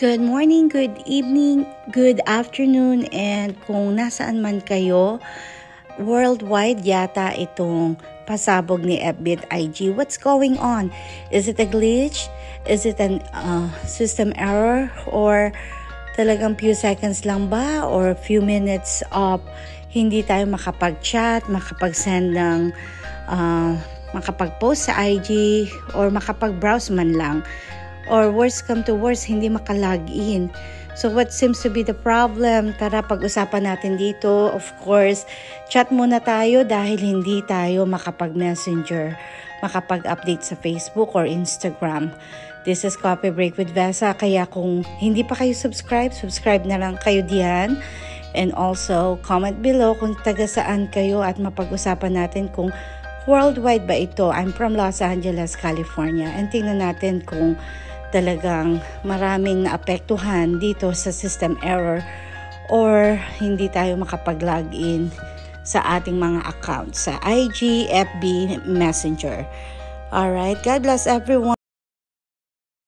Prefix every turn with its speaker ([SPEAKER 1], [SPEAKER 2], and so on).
[SPEAKER 1] Good morning, good evening, good afternoon, and kung nasaan man kayo, worldwide yata itong pasabog ni FB at IG. What's going on? Is it a glitch? Is it a system error? Or talagang few seconds lang ba? Or few minutes of hindi tayo makapag-chat, makapag-send ng makapag-post sa IG, or makapag-browse man lang? Or worst come to worst, hindi makalog in. So what seems to be the problem? Tara, pag-usapan natin dito. Of course, chat muna tayo dahil hindi tayo makapag-messenger, makapag-update sa Facebook or Instagram. This is Coffee Break with Vesa. Kaya kung hindi pa kayo subscribe na lang kayo diyan. And also, comment below kung taga saan kayo at mapag-usapan natin kung worldwide ba ito. I'm from Los Angeles, California. And tingnan natin kung talagang maraming naapektuhan dito sa system error or hindi tayo makapag-login sa ating mga accounts sa IG, FB, Messenger. Alright, God bless everyone.